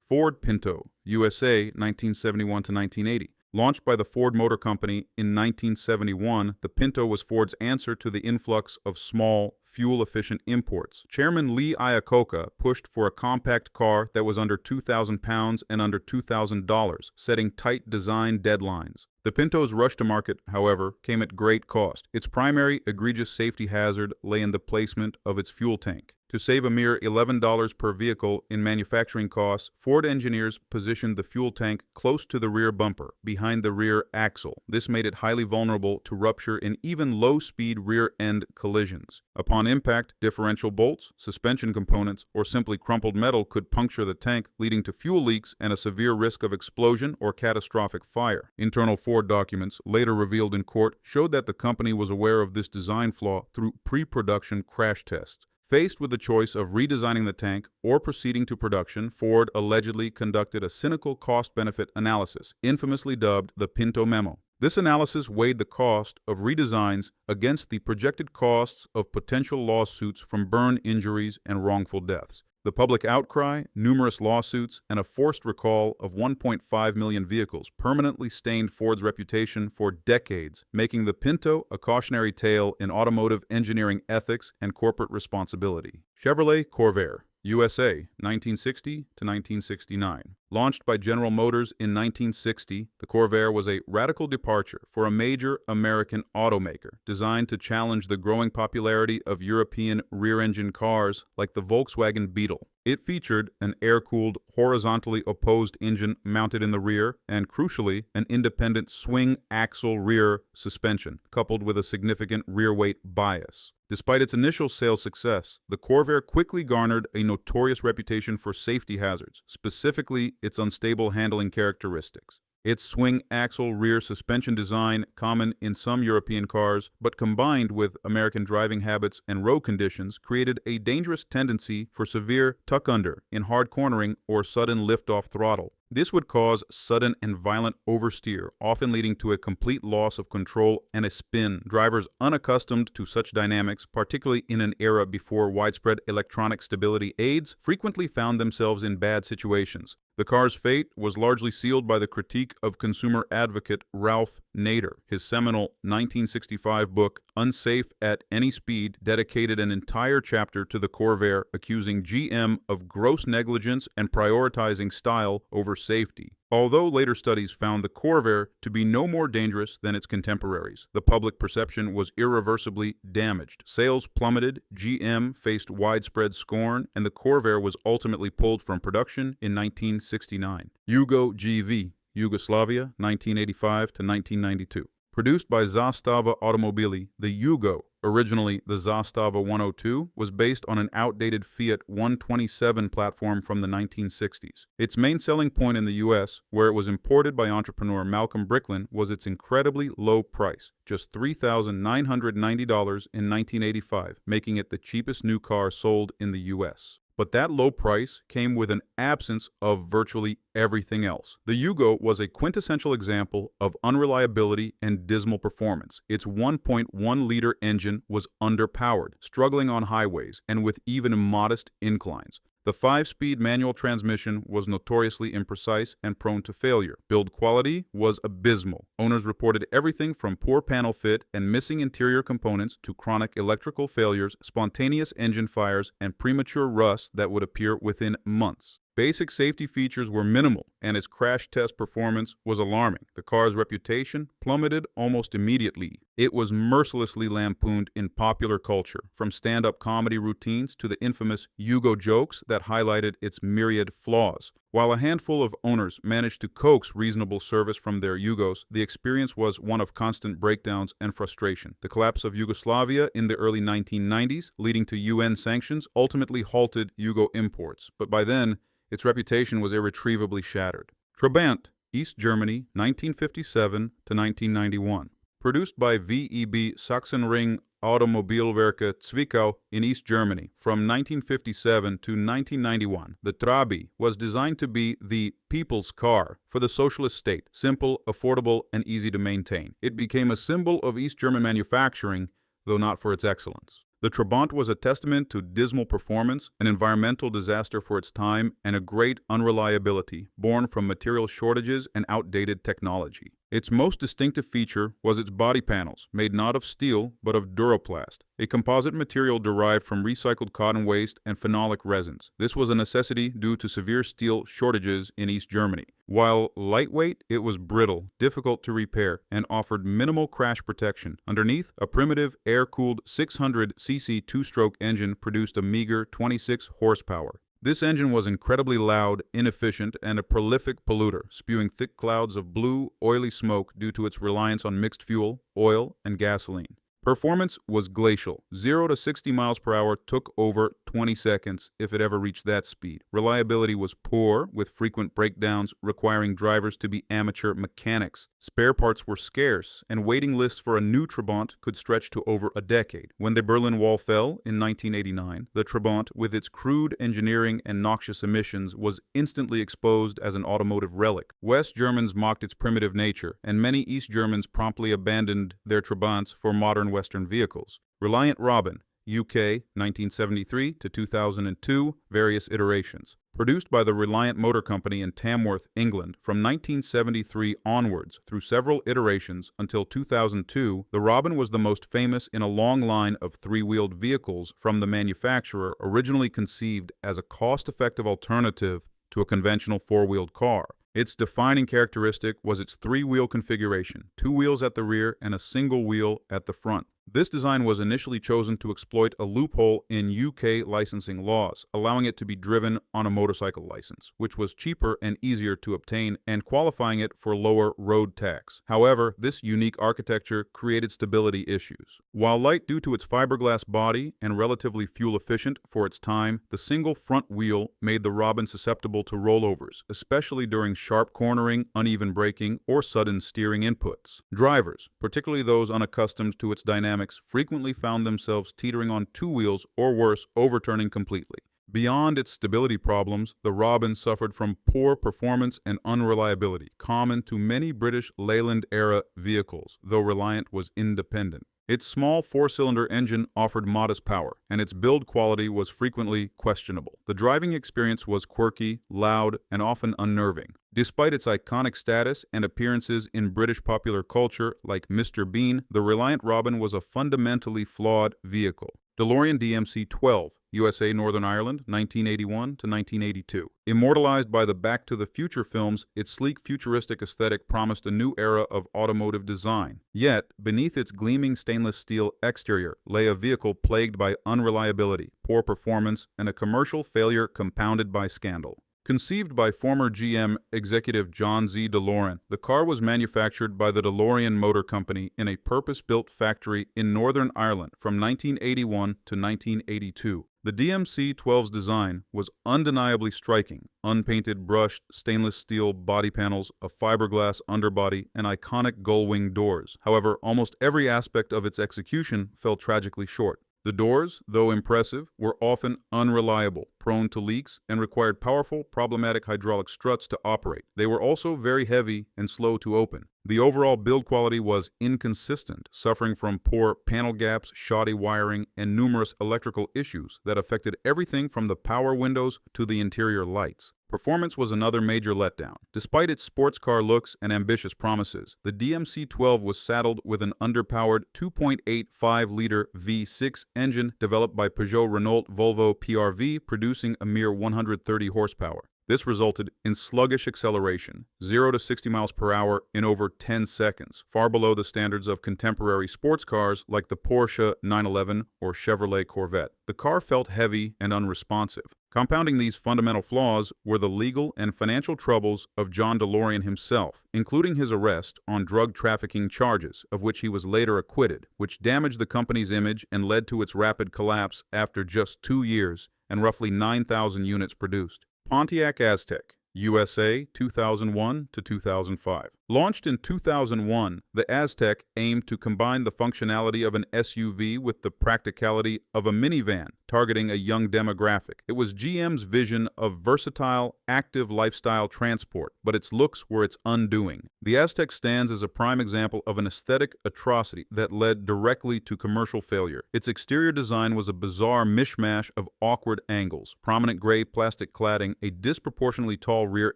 Ford Pinto, USA, 1971 to 1980. Launched by the Ford Motor Company in 1971, the Pinto was Ford's answer to the influx of small, fuel-efficient imports. Chairman Lee Iacocca pushed for a compact car that was under 2,000 pounds and under $2,000, setting tight design deadlines. The Pinto's rush to market, however, came at great cost. Its primary egregious safety hazard lay in the placement of its fuel tank. To save a mere $11 per vehicle in manufacturing costs, Ford engineers positioned the fuel tank close to the rear bumper, behind the rear axle. This made it highly vulnerable to rupture in even low-speed rear-end collisions. Upon impact, differential bolts, suspension components, or simply crumpled metal could puncture the tank, leading to fuel leaks and a severe risk of explosion or catastrophic fire. Internal Ford documents, later revealed in court, showed that the company was aware of this design flaw through pre-production crash tests. Faced with the choice of redesigning the tank or proceeding to production, Ford allegedly conducted a cynical cost-benefit analysis, infamously dubbed the Pinto Memo. This analysis weighed the cost of redesigns against the projected costs of potential lawsuits from burn injuries and wrongful deaths. The public outcry, numerous lawsuits, and a forced recall of 1.5 million vehicles permanently stained Ford's reputation for decades, making the Pinto a cautionary tale in automotive engineering ethics and corporate responsibility. Chevrolet Corvair, USA, 1960 to 1969. Launched by General Motors in 1960, the Corvair was a radical departure for a major American automaker, designed to challenge the growing popularity of European rear-engine cars like the Volkswagen Beetle. It featured an air-cooled, horizontally opposed engine mounted in the rear and, crucially, an independent swing axle rear suspension, coupled with a significant rear weight bias. Despite its initial sales success, the Corvair quickly garnered a notorious reputation for safety hazards, specifically its unstable handling characteristics. Its swing axle rear suspension design, common in some European cars, but combined with American driving habits and road conditions, created a dangerous tendency for severe tuck-under in hard cornering or sudden lift-off throttle. This would cause sudden and violent oversteer, often leading to a complete loss of control and a spin. Drivers unaccustomed to such dynamics, particularly in an era before widespread electronic stability aids, frequently found themselves in bad situations. The car's fate was largely sealed by the critique of consumer advocate Ralph Nader. His seminal 1965 book, Unsafe at Any Speed, dedicated an entire chapter to the Corvair, accusing GM of gross negligence and prioritizing style over safety. Although later studies found the Corvair to be no more dangerous than its contemporaries, the public perception was irreversibly damaged. Sales plummeted, GM faced widespread scorn, and the Corvair was ultimately pulled from production in 1969. Yugo GV, Yugoslavia, 1985 to 1992. Produced by Zastava Automobili, the Yugo, originally the Zastava 102, was based on an outdated Fiat 127 platform from the 1960s. Its main selling point in the U.S., where it was imported by entrepreneur Malcolm Bricklin, was its incredibly low price, just $3,990 in 1985, making it the cheapest new car sold in the U.S. But that low price came with an absence of virtually everything else. The Yugo was a quintessential example of unreliability and dismal performance. Its 1.1-liter engine was underpowered, struggling on highways, and with even modest inclines. The 5-speed manual transmission was notoriously imprecise and prone to failure. Build quality was abysmal. Owners reported everything from poor panel fit and missing interior components to chronic electrical failures, spontaneous engine fires, and premature rust that would appear within months. Basic safety features were minimal, and its crash test performance was alarming. The car's reputation plummeted almost immediately. It was mercilessly lampooned in popular culture, from stand-up comedy routines to the infamous Yugo jokes that highlighted its myriad flaws. While a handful of owners managed to coax reasonable service from their Yugos, the experience was one of constant breakdowns and frustration. The collapse of Yugoslavia in the early 1990s, leading to UN sanctions, ultimately halted Yugo imports, but by then, its reputation was irretrievably shattered. Trabant, East Germany, 1957 to 1991. Produced by VEB Sachsenring Automobilwerke Zwickau in East Germany from 1957 to 1991, the Trabi was designed to be the people's car for the socialist state, simple, affordable, and easy to maintain. It became a symbol of East German manufacturing, though not for its excellence. The Trabant was a testament to dismal performance, an environmental disaster for its time, and a great unreliability born from material shortages and outdated technology. Its most distinctive feature was its body panels, made not of steel but of Duraplast, a composite material derived from recycled cotton waste and phenolic resins. This was a necessity due to severe steel shortages in East Germany. While lightweight, it was brittle, difficult to repair, and offered minimal crash protection. Underneath, a primitive air-cooled 600cc two-stroke engine produced a meager 26 horsepower. This engine was incredibly loud, inefficient, and a prolific polluter, spewing thick clouds of blue, oily smoke due to its reliance on mixed fuel, oil, and gasoline. Performance was glacial. 0 to 60 miles per hour took over 20 seconds if it ever reached that speed. Reliability was poor, with frequent breakdowns requiring drivers to be amateur mechanics. Spare parts were scarce, and waiting lists for a new Trabant could stretch to over a decade. When the Berlin Wall fell in 1989, the Trabant, with its crude engineering and noxious emissions, was instantly exposed as an automotive relic. West Germans mocked its primitive nature, and many East Germans promptly abandoned their Trabants for modern Western vehicles. Reliant Robin, UK, 1973 to 2002, various iterations. Produced by the Reliant Motor Company in Tamworth, England, from 1973 onwards through several iterations until 2002, the Robin was the most famous in a long line of three-wheeled vehicles from the manufacturer, originally conceived as a cost-effective alternative to a conventional four-wheeled car. Its defining characteristic was its three-wheel configuration, two wheels at the rear and a single wheel at the front. This design was initially chosen to exploit a loophole in UK licensing laws, allowing it to be driven on a motorcycle license, which was cheaper and easier to obtain, and qualifying it for lower road tax. However, this unique architecture created stability issues. While light due to its fiberglass body and relatively fuel-efficient for its time, the single front wheel made the Robin susceptible to rollovers, especially during sharp cornering, uneven braking, or sudden steering inputs. Drivers, particularly those unaccustomed to its dynamics, frequently found themselves teetering on two wheels or worse, overturning completely. Beyond its stability problems, the Robin suffered from poor performance and unreliability, common to many British Leyland-era vehicles, though Reliant was independent. Its small four-cylinder engine offered modest power, and its build quality was frequently questionable. The driving experience was quirky, loud, and often unnerving. Despite its iconic status and appearances in British popular culture like Mr. Bean, the Reliant Robin was a fundamentally flawed vehicle. DeLorean DMC-12, USA Northern Ireland, 1981 to 1982. Immortalized by the Back to the Future films, its sleek futuristic aesthetic promised a new era of automotive design. Yet, beneath its gleaming stainless steel exterior lay a vehicle plagued by unreliability, poor performance, and a commercial failure compounded by scandal. Conceived by former GM executive John Z. DeLorean, the car was manufactured by the DeLorean Motor Company in a purpose-built factory in Northern Ireland from 1981 to 1982. The DMC-12's design was undeniably striking: unpainted brushed stainless steel body panels, a fiberglass underbody, and iconic gull-wing doors. However, almost every aspect of its execution fell tragically short. The doors, though impressive, were often unreliable, prone to leaks, and required powerful, problematic hydraulic struts to operate. They were also very heavy and slow to open. The overall build quality was inconsistent, suffering from poor panel gaps, shoddy wiring, and numerous electrical issues that affected everything from the power windows to the interior lights. Performance was another major letdown. Despite its sports car looks and ambitious promises, the DMC-12 was saddled with an underpowered 2.85-liter V6 engine developed by Peugeot Renault Volvo PRV, producing a mere 130 horsepower. This resulted in sluggish acceleration, 0 to 60 miles per hour in over 10 seconds, far below the standards of contemporary sports cars like the Porsche 911 or Chevrolet Corvette. The car felt heavy and unresponsive. Compounding these fundamental flaws were the legal and financial troubles of John DeLorean himself, including his arrest on drug trafficking charges, of which he was later acquitted, which damaged the company's image and led to its rapid collapse after just 2 years and roughly 9,000 units produced. Pontiac Aztek, USA 2001 to 2005. Launched in 2001, the Aztek aimed to combine the functionality of an SUV with the practicality of a minivan, targeting a young demographic. It was GM's vision of versatile, active lifestyle transport, but its looks were its undoing. The Aztek stands as a prime example of an aesthetic atrocity that led directly to commercial failure. Its exterior design was a bizarre mishmash of awkward angles, prominent gray plastic cladding, a disproportionately tall rear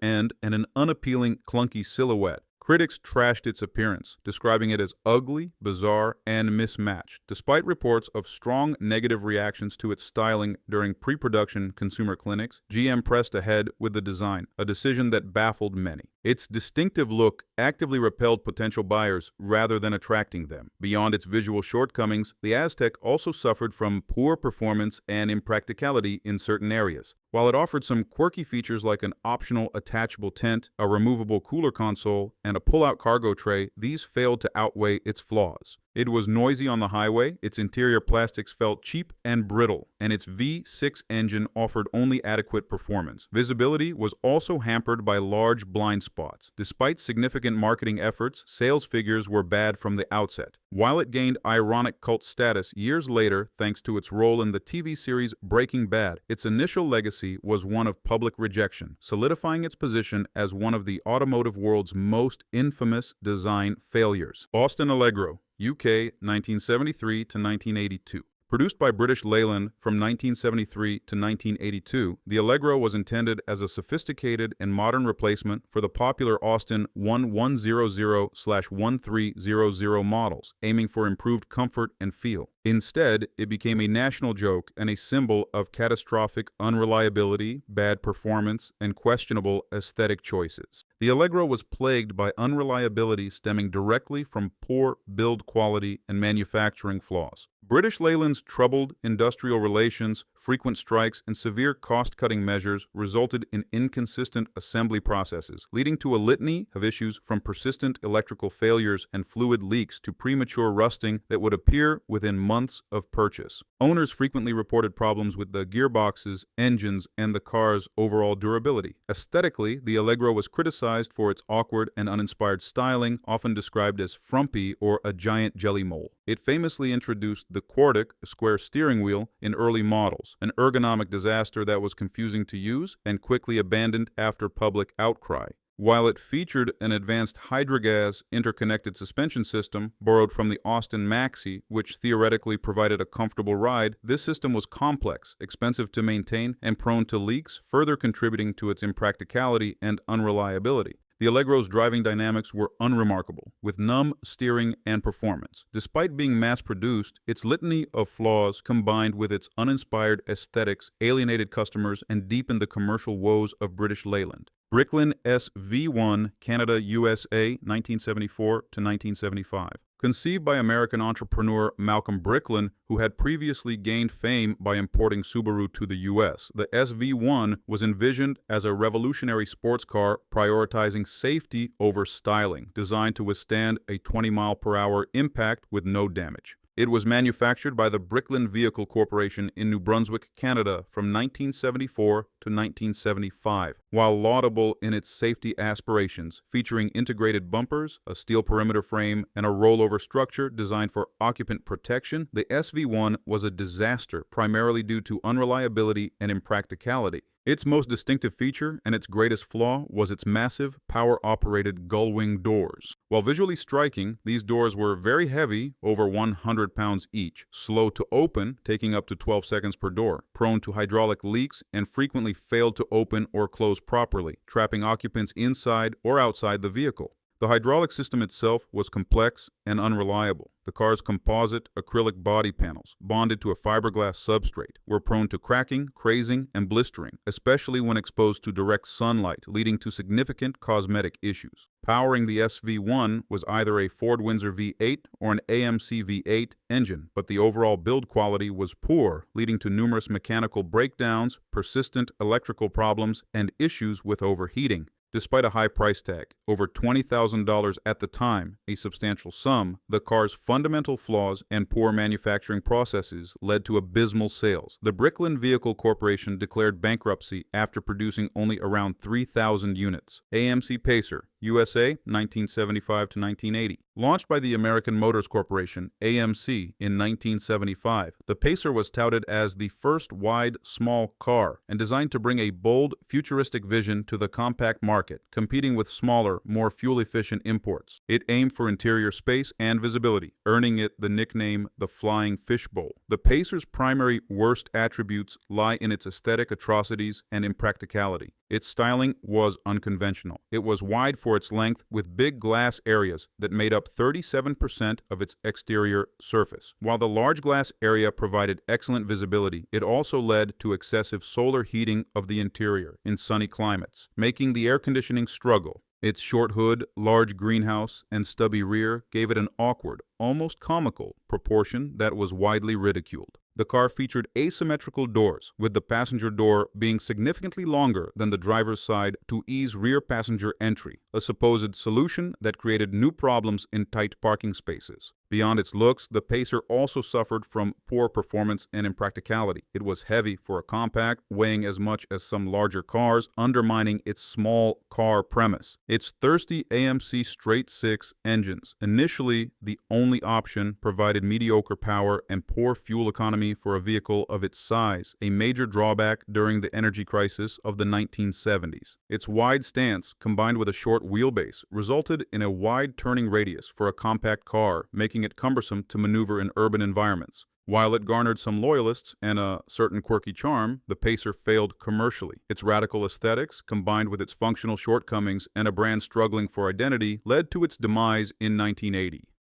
end, and an unappealing, clunky silhouette. Critics trashed its appearance, describing it as ugly, bizarre, and mismatched. Despite reports of strong negative reactions to its styling during pre-production consumer clinics, GM pressed ahead with the design, a decision that baffled many. Its distinctive look actively repelled potential buyers rather than attracting them. Beyond its visual shortcomings, the Aztek also suffered from poor performance and impracticality in certain areas. While it offered some quirky features like an optional attachable tent, a removable cooler console, and a pull-out cargo tray, these failed to outweigh its flaws. It was noisy on the highway, its interior plastics felt cheap and brittle, and its V6 engine offered only adequate performance. Visibility was also hampered by large blind spots. Despite significant marketing efforts, sales figures were bad from the outset. While it gained ironic cult status years later thanks to its role in the TV series Breaking Bad, its initial legacy was one of public rejection, solidifying its position as one of the automotive world's most infamous design failures. Austin Allegro, UK, 1973 to 1982. Produced by British Leyland from 1973 to 1982, the Allegro was intended as a sophisticated and modern replacement for the popular Austin 1100/1300 models, aiming for improved comfort and feel. Instead, it became a national joke and a symbol of catastrophic unreliability, bad performance, and questionable aesthetic choices. The Allegro was plagued by unreliability stemming directly from poor build quality and manufacturing flaws. British Leyland's troubled industrial relations, frequent strikes, and severe cost-cutting measures resulted in inconsistent assembly processes, leading to a litany of issues from persistent electrical failures and fluid leaks to premature rusting that would appear within months of purchase. Owners frequently reported problems with the gearboxes, engines, and the car's overall durability. Aesthetically, the Allegro was criticized for its awkward and uninspired styling, often described as frumpy or a giant jelly mole. It famously introduced the Quartic, a square steering wheel, in early models, an ergonomic disaster that was confusing to use and quickly abandoned after public outcry. While it featured an advanced Hydrogas interconnected suspension system borrowed from the Austin Maxi, which theoretically provided a comfortable ride, this system was complex, expensive to maintain, and prone to leaks, further contributing to its impracticality and unreliability. The Allegro's driving dynamics were unremarkable, with numb steering and performance. Despite being mass-produced, its litany of flaws combined with its uninspired aesthetics alienated customers and deepened the commercial woes of British Leyland. Bricklin SV-1, Canada, USA, 1974 to 1975. Conceived by American entrepreneur Malcolm Bricklin, who had previously gained fame by importing Subaru to the U.S., the SV-1 was envisioned as a revolutionary sports car prioritizing safety over styling, designed to withstand a 20-mile-per-hour impact with no damage. It was manufactured by the Bricklin Vehicle Corporation in New Brunswick, Canada from 1974 to 1975. While laudable in its safety aspirations, featuring integrated bumpers, a steel perimeter frame, and a rollover structure designed for occupant protection, the SV-1 was a disaster primarily due to unreliability and impracticality. Its most distinctive feature and its greatest flaw was its massive, power-operated gull-wing doors. While visually striking, these doors were very heavy, over 100 pounds each, slow to open, taking up to 12 seconds per door, prone to hydraulic leaks, and frequently failed to open or close properly, trapping occupants inside or outside the vehicle. The hydraulic system itself was complex and unreliable. The car's composite acrylic body panels, bonded to a fiberglass substrate, were prone to cracking, crazing, and blistering, especially when exposed to direct sunlight, leading to significant cosmetic issues. Powering the SV-1 was either a Ford Windsor V8 or an AMC V8 engine, but the overall build quality was poor, leading to numerous mechanical breakdowns, persistent electrical problems, and issues with overheating. Despite a high price tag, over $20,000 at the time, a substantial sum, the car's fundamental flaws and poor manufacturing processes led to abysmal sales. The Bricklin Vehicle Corporation declared bankruptcy after producing only around 3,000 units. AMC Pacer, USA, 1975 to 1980. Launched by the American Motors Corporation, AMC, in 1975, the Pacer was touted as the first wide, small car and designed to bring a bold, futuristic vision to the compact market, competing with smaller, more fuel-efficient imports. It aimed for interior space and visibility, earning it the nickname the Flying Fishbowl. The Pacer's primary worst attributes lie in its aesthetic atrocities and impracticality. Its styling was unconventional. It was wide for its length, with big glass areas that made up 37% of its exterior surface. While the large glass area provided excellent visibility, it also led to excessive solar heating of the interior in sunny climates, making the air conditioning struggle. Its short hood, large greenhouse, and stubby rear gave it an awkward, almost comical proportion that was widely ridiculed. The car featured asymmetrical doors, with the passenger door being significantly longer than the driver's side to ease rear passenger entry, a supposed solution that created new problems in tight parking spaces. Beyond its looks, the Pacer also suffered from poor performance and impracticality. It was heavy for a compact, weighing as much as some larger cars, undermining its small car premise. Its thirsty AMC straight-six engines, initially the only option, provided mediocre power and poor fuel economy for a vehicle of its size, a major drawback during the energy crisis of the 1970s. Its wide stance, combined with a short wheelbase, resulted in a wide turning radius for a compact car, making it cumbersome to maneuver in urban environments. While it garnered some loyalists and a certain quirky charm, the Pacer failed commercially. Its radical aesthetics, combined with its functional shortcomings and a brand struggling for identity, led to its demise in 1980.